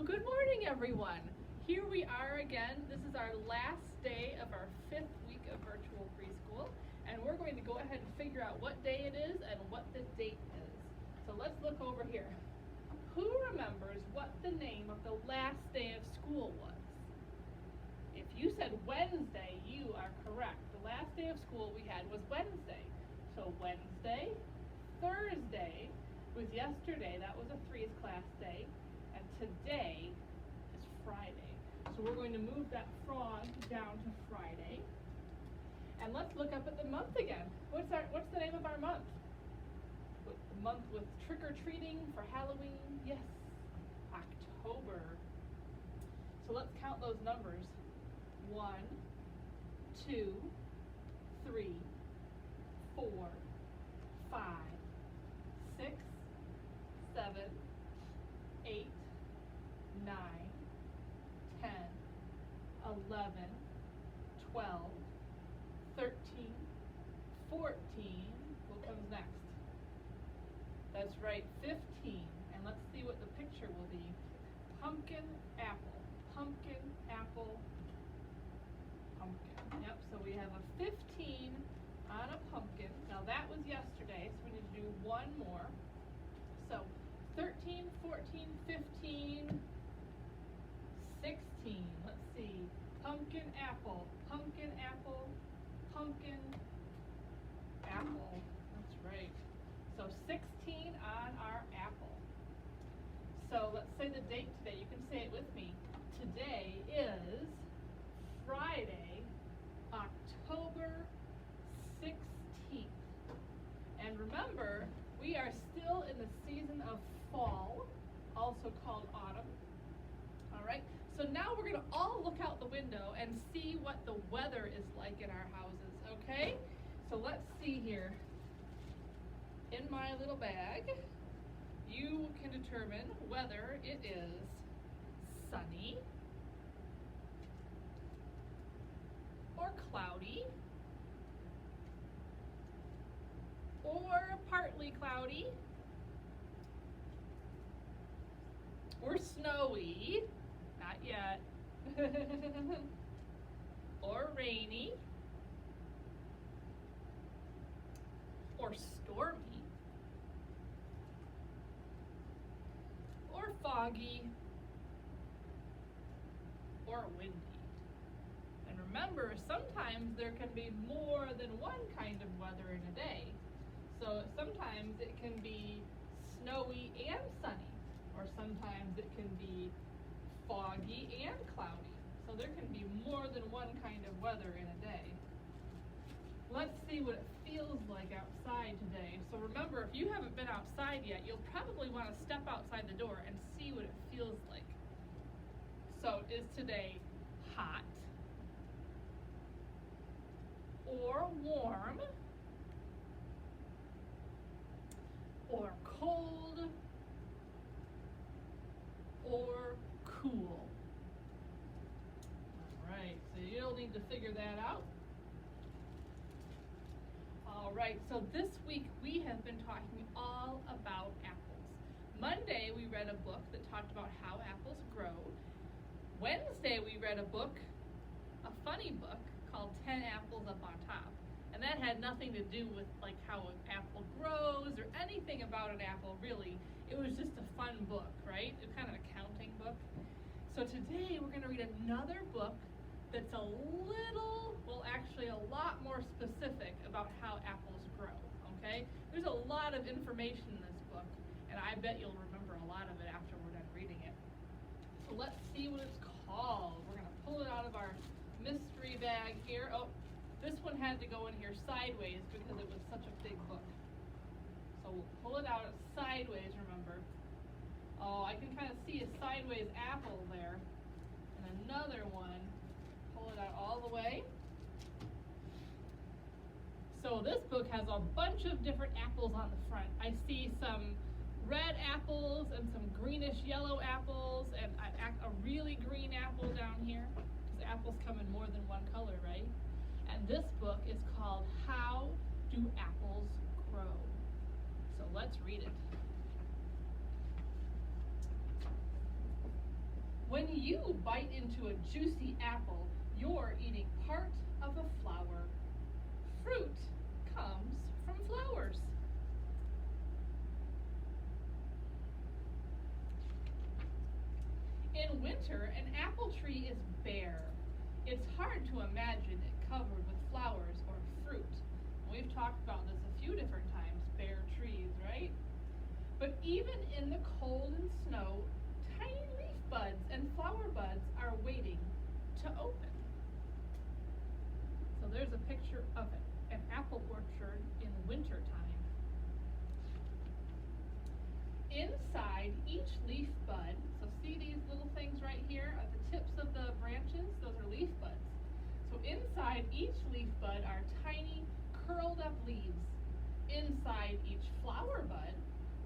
Well, good morning, everyone. Here we are again. This is our last day of our 5th week of virtual preschool, and we're going to go ahead and figure out what day it is and what the date is. So let's look over here. Who remembers what the name of the last day of school was? If you said Wednesday, you are correct. The last day of school we had was Wednesday. So Wednesday, Thursday was yesterday. That was a 3's class day. And today is Friday. So we're going to move that frog down to Friday. And let's look up at the month again. What's the name of our month? The month with trick-or-treating for Halloween? Yes, October. So let's count those numbers. 1, 2, 3, 4, 5, 6, 7, 8, 9, 10, 11, 12, 13, 14. What comes next? That's right, 15. And let's see what the picture will be. Pumpkin, apple, pumpkin, apple, pumpkin. Yep, so we have a 15 on a pumpkin. Now that was yesterday, so we need to do one more. So 13, 14, 15, 16. Let's see. Pumpkin, apple, pumpkin, apple, pumpkin, apple. That's right. So 16 on our apple. So let's say the date today. You can say it with me. Today is Friday, October 16th. And remember, we are still in the season of fall, also called autumn. All right, so now we're gonna all look out the window and see what the weather is like in our houses, okay? So let's see here. In my little bag, you can determine whether it is sunny or cloudy or partly cloudy or snowy, not yet, or rainy or stormy or foggy or windy. And remember, sometimes there can be more than one kind of weather in a day. So sometimes it can be snowy and sunny, or sometimes it can be foggy and cloudy. So there can be more than one kind of weather in a day. Let's see what it feels like outside today. So remember, if you haven't been outside yet, you'll probably want to step outside the door and see what it feels like. So is today hot or warm or cold or cool? All right, so you'll need to figure that out. All right, so this week we have been talking all about apples. Monday we read a book that talked about how apples grow. Wednesday we read a book, a funny book, called 10 Apples Up on Top. And that had nothing to do with like how an apple grows or anything about an apple, really. It was just a fun book, right? It's kind of an accounting book. So today we're gonna read another book that's a little, well actually a lot more specific about how apples grow, okay? There's a lot of information in this book, and I bet you'll remember a lot of it after we're done reading it. So let's see what it's called. We're gonna pull it out of our mystery bag here. Oh, this one had to go in here sideways because it was such a big book. So we'll pull it out sideways, remember. Oh, I can kind of see a sideways apple there. And another one, pull it out all the way. So this book has a bunch of different apples on the front. I see some red apples and some greenish yellow apples and a really green apple down here, because apples come in more than one color, right? And this book is called How Do Apples Grow? So let's read it. When you bite into a juicy apple, you're eating part of a flower. Fruit comes from flowers. In winter, an apple tree is bare. It's hard to imagine it covered with flowers or fruit. We've talked about this a few different times, bare trees, right? But even in the cold and snow, tiny leaf buds and flower buds are waiting to open. So there's a picture of an apple orchard in wintertime. Inside each leaf bud, so see these little things right here at the tips of the branches? Those are leaf buds. So inside each leaf bud are tiny curled up leaves. Inside each flower bud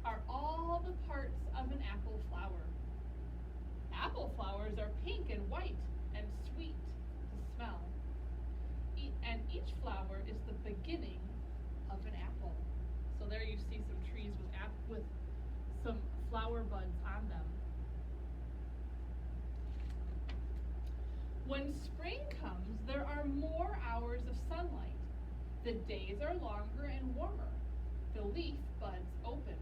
are all the parts of an apple flower. Apple flowers are pink and white and sweet to smell. And each flower is the beginning of an apple. So there you see some trees with some flower buds on them. When spring comes, there are more hours of sunlight. The days are longer and warmer. The leaf buds open.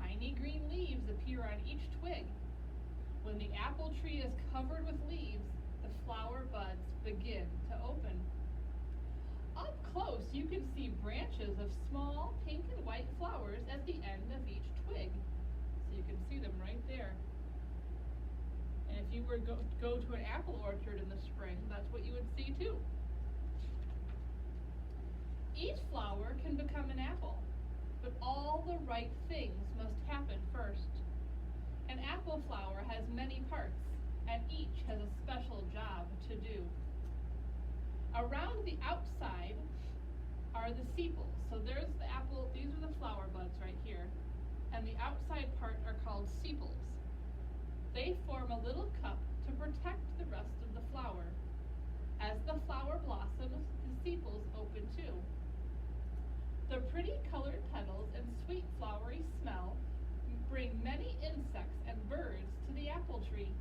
Tiny green leaves appear on each twig. When the apple tree is covered with leaves, the flower buds begin to open. Up close, you can see branches of small pink and white flowers at the end of each twig. So you can see them right there. And if you were to go to an apple orchard in the spring, that's what you would see too. Each flower can become an apple, but all the right things must happen first. An apple flower has many parts, and each has a special job to do. Around the outside are the sepals. So there's the apple, these are the flower buds right here, and the outside part are called sepals. They form a little cup to protect the rest of the flower. As the flower blossoms, the sepals open too. The pretty colored petals and sweet flowery smell bring many insects and birds to the apple tree.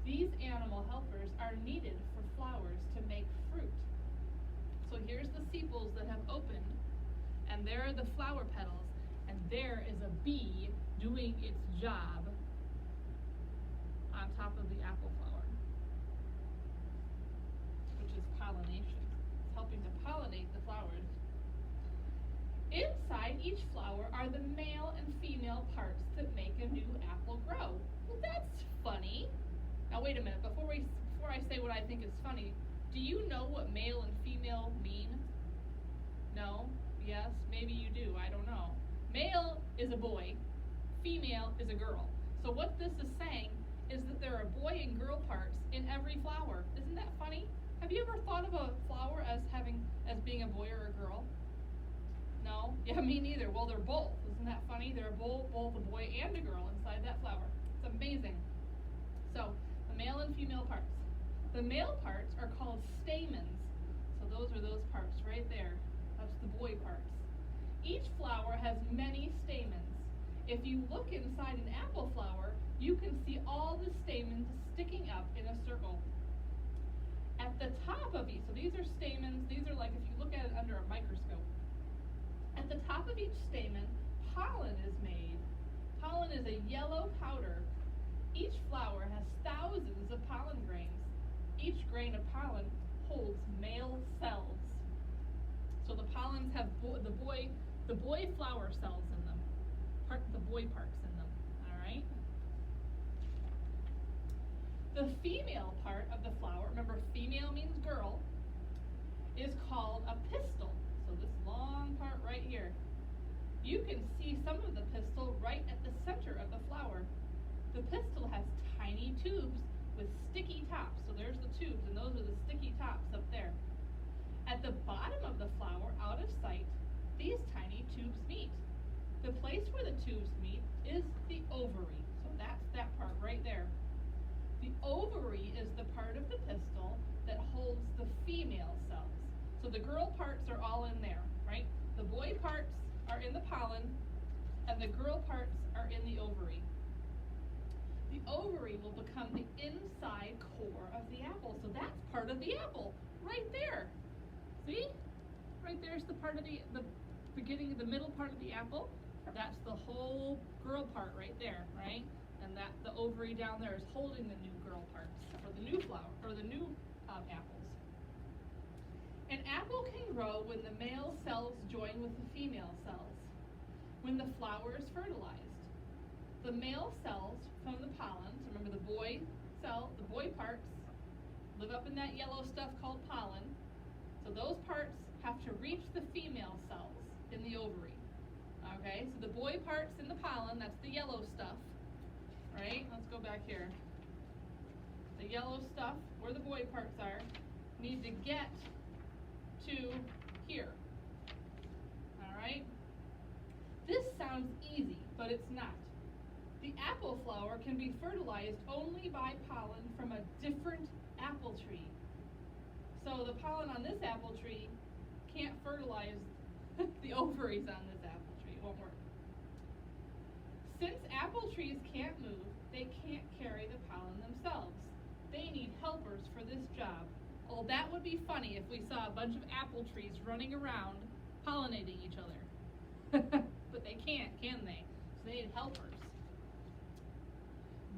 These animal helpers are needed for flowers to make fruit. So here's the sepals that have opened, and there are the flower petals, and there is a bee doing its job on top of the apple flower, which is pollination. It's helping to pollinate the flowers. Inside each flower are the male and female parts that make a new apple grow. Well, that's funny. Now wait a minute, before I say what I think is funny, do you know what male and female mean? No? Yes? Maybe you do, I don't know. Male is a boy, female is a girl. So what this is saying is that there are boy and girl parts in every flower. Isn't that funny? Have you ever thought of a flower as being a boy or a girl? No? Yeah, me neither. Well, they're both. Isn't that funny? They're both a boy and a girl inside that flower. It's amazing. So, the male and female parts. The male parts are called stamens. So those are those parts right there. That's the boy parts. Each flower has many stamens. If you look inside an apple flower, you can see all the stamens sticking up in a circle. At the top of each, so these are stamens, these are like if you look at it under a microscope. At the top of each stamen, pollen is made. Pollen is a yellow powder. Each flower has thousands of pollen grains. Each grain of pollen holds male cells. So the pollens have the boy flower cells in them, the boy parts in them, all right? The female part of the flower, remember female means girl, is called a pistil. So this long part right here. You can see some of the pistil right at the center of the flower. The pistil has tiny tubes with sticky tops. So there's the tubes, and those are the sticky tops up there. At the bottom of the flower, out of sight, these tiny tubes meet. The place where the tubes meet is the ovary. So that's that part right there. The ovary is the part of the pistil that holds the female cells. So the girl parts are all in there, right? The boy parts are in the pollen, and the girl parts are in the ovary. The ovary will become the inside core of the apple. So that's part of the apple, right there. See? Right there's the part of the beginning, the middle part of the apple. That's the whole girl part right there, right? And that the ovary down there is holding the new girl parts, or the new flower, or the new apples. An apple can grow when the male cells join with the female cells, when the flower is fertilized. The male cells from the pollen, so remember the boy cell, the boy parts, live up in that yellow stuff called pollen. So those parts have to reach the female cells in the ovary. Okay, so the boy parts in the pollen, that's the yellow stuff, right? Let's go back here. The yellow stuff, where the boy parts are, need to get to here. All right? This sounds easy, but it's not. The apple flower can be fertilized only by pollen from a different apple tree. So the pollen on this apple tree can't fertilize the ovaries on this apple tree. It won't work. Since apple trees can't move, they can't carry the pollen themselves. They need helpers for this job. Oh, that would be funny if we saw a bunch of apple trees running around pollinating each other. But they can't, can they? So they need helpers.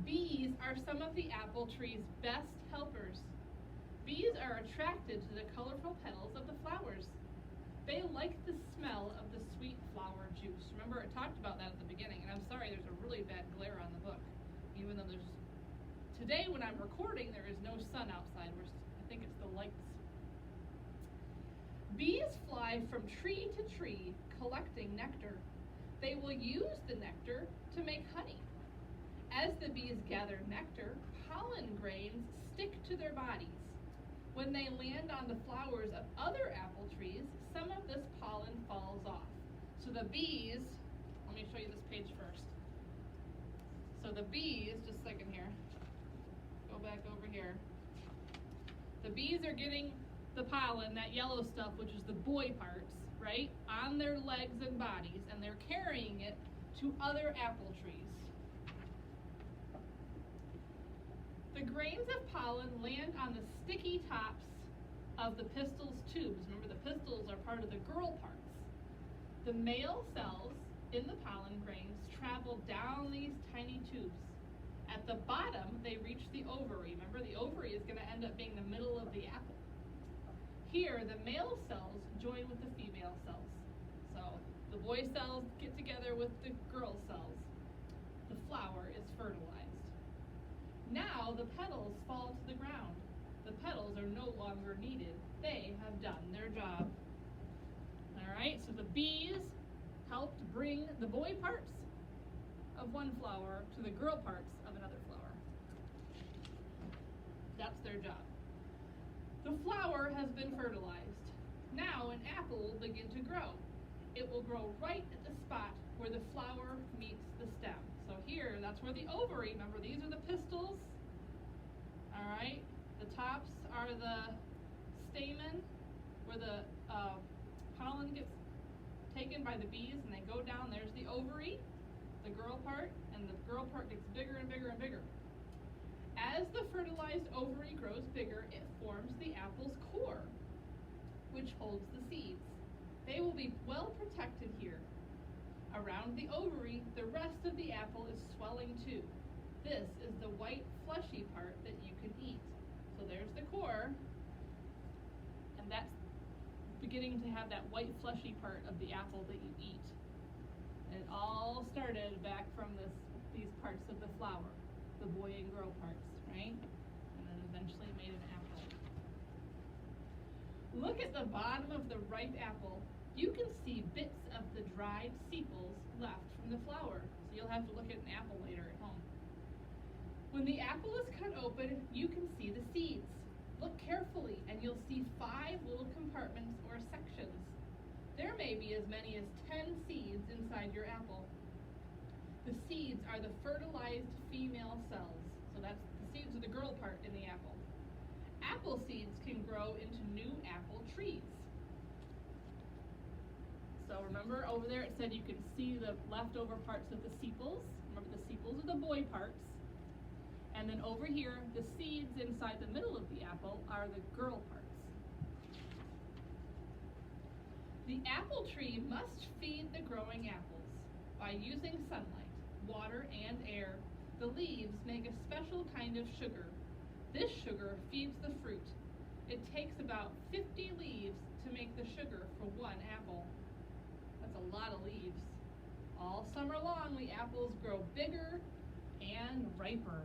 Bees are some of the apple tree's best helpers. Bees are attracted to the colorful petals of the flowers. They like the smell of the sweet flower juice. Remember, it talked about that at the beginning, and I'm sorry there's a really bad glare on the book. Even though today when I'm recording, there is no sun outside. I think it's the lights. Bees fly from tree to tree collecting nectar. They will use the nectar to make honey. As the bees gather nectar, pollen grains stick to their bodies. When they land on the flowers of other apple trees, some of this pollen falls off. So the bees, let me show you this page first. So the bees, just a second here, go back over here. The bees are getting the pollen, that yellow stuff, which is the boy parts, right, on their legs and bodies, and they're carrying it to other apple trees. The grains of pollen land on the sticky tops of the pistil's tubes. Remember, the pistils are part of the girl parts. The male cells in the pollen grains travel down these tiny tubes. At the bottom, they reach the ovary. Remember, the ovary is going to end up being the middle of the apple. Here, the male cells join with the female cells. So the boy cells get together with the girl cells. The flower is fertilized. Now the petals fall to the ground. The petals are no longer needed. They have done their job. All right, so the bees helped bring the boy parts of one flower to the girl parts of another flower. That's their job. The flower has been fertilized. Now an apple will begin to grow. It will grow right at the spot where the flower meets the stem. So here, that's where the ovary, remember these are the pistils, all right? The tops are the stamen, where the pollen gets taken by the bees, and they go down, there's the ovary, the girl part, and the girl part gets bigger and bigger and bigger. As the fertilized ovary grows bigger, it forms the apple's core, which holds the seeds. They will be well protected here. Around the ovary, the rest of the apple is swelling too. This is the white fleshy part that you can eat. So there's the core, and that's beginning to have that white fleshy part of the apple that you eat. And it all started back from these parts of the flower, the boy and girl parts, right? And then eventually made an apple. Look at the bottom of the ripe apple. You can see bits of the dried sepals left from the flower. So you'll have to look at an apple later at home. When the apple is cut open, you can see the seeds. Look carefully and you'll see 5 little compartments or sections. There may be as many as 10 seeds inside your apple. The seeds are the fertilized female cells. So that's the seeds are the girl part in the apple. Apple seeds can grow into new apple trees. So remember over there it said you can see the leftover parts of the sepals. Remember the sepals are the boy parts. And then over here, the seeds inside the middle of the apple are the girl parts. The apple tree must feed the growing apples by using sunlight, water, and air. The leaves make a special kind of sugar. This sugar feeds the fruit. It takes about 50 leaves to make the sugar for one apple. That's a lot of leaves. All summer long, the apples grow bigger and riper.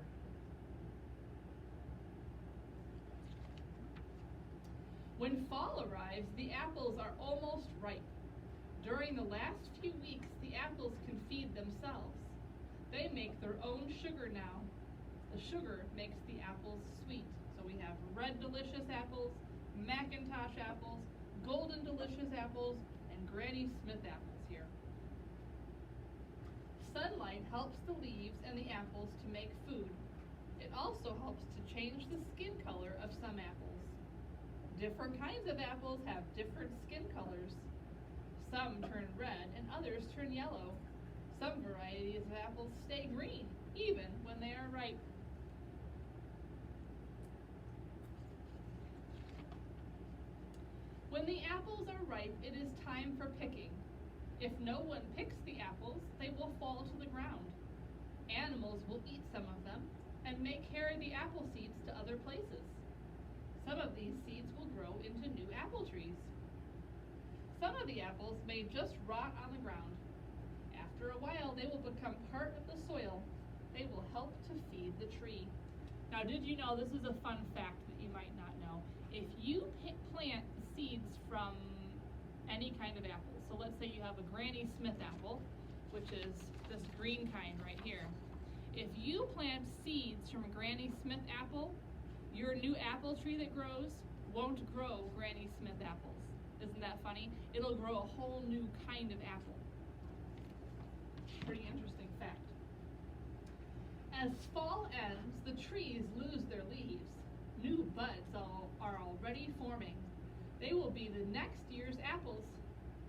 When fall arrives, the apples are almost ripe. During the last few weeks, the apples can feed themselves. They make their own sugar now. The sugar makes the apples sweet. So we have red delicious apples, Macintosh apples, golden delicious apples, and Granny Smith apples here. Sunlight helps the leaves and the apples to make food. It also helps to change the skin color of some apples. Different kinds of apples have different skin colors. Some turn red and others turn yellow. Some varieties of apples stay green, even when they are ripe. When the apples are ripe, it is time for picking. If no one picks the apples, they will fall to the ground. Animals will eat some of them and may carry the apple seeds to other places. Some of these seeds will grow into new apple trees. Some of the apples may just rot on the ground. After a while, they will become part of the soil. They will help to feed the tree. Now, did you know, this is a fun fact that you might not know. If you plant seeds from any kind of apple, so let's say you have a Granny Smith apple, which is this green kind right here. If you plant seeds from a Granny Smith apple, your new apple tree that grows won't grow Granny Smith apples. Isn't that funny? It'll grow a whole new kind of apple. Pretty interesting fact. As fall ends, the trees lose their leaves. New buds are already forming. They will be the next year's apples.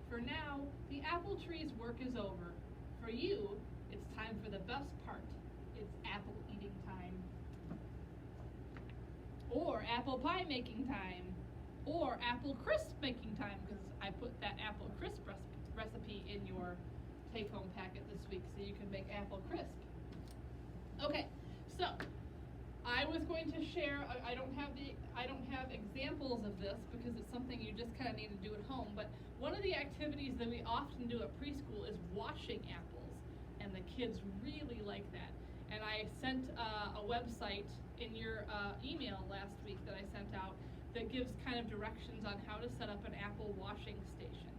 For now, the apple tree's work is over. For you, it's time for the best part. It's apple eating time. Or apple pie making time. Or apple crisp making time, because I put that apple crisp recipe in your take-home packet this week so you can make apple crisp. Okay, so I was going to share, I don't have examples of this because it's something you just kind of need to do at home, but one of the activities that we often do at preschool is washing apples, and the kids really like that. And I sent a website in your email last week that I sent out that gives kind of directions on how to set up an apple washing station.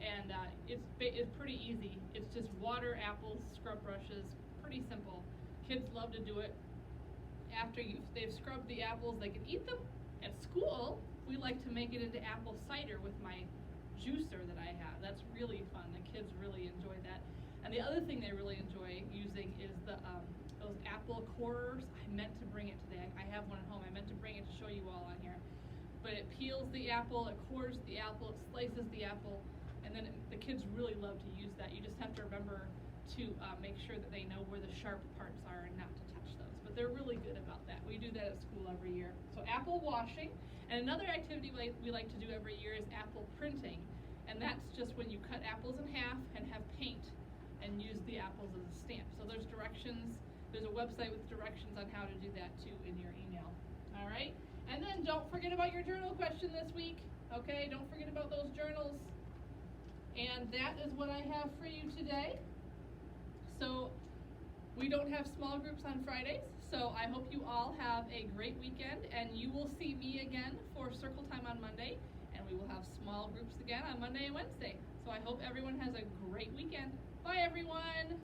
And it's pretty easy. It's just water, apples, scrub brushes, pretty simple. Kids love to do it. After they've scrubbed the apples, they can eat them. At school, we like to make it into apple cider with my juicer that I have. That's really fun. The kids really enjoy that. And the other thing they really enjoy using is those apple corers. I meant to bring it today. I have one at home. I meant to bring it to show you all on here. But it peels the apple, it cores the apple, it slices the apple, and then the kids really love to use that. You just have to remember to make sure that they know where the sharp parts are and not to touch those. But they're really good about that. We do that at school every year. So apple washing. And another activity we like to do every year is apple printing. And that's just when you cut apples in half and have paint and use the apples as a stamp. So there's directions. There's a website with directions on how to do that too in your email. All right? And then don't forget about your journal question this week. Okay? Don't forget about those journals. And that is what I have for you today. So we don't have small groups on Fridays, so I hope you all have a great weekend, and you will see me again for circle time on Monday, and we will have small groups again on Monday and Wednesday. So I hope everyone has a great weekend. Bye, everyone.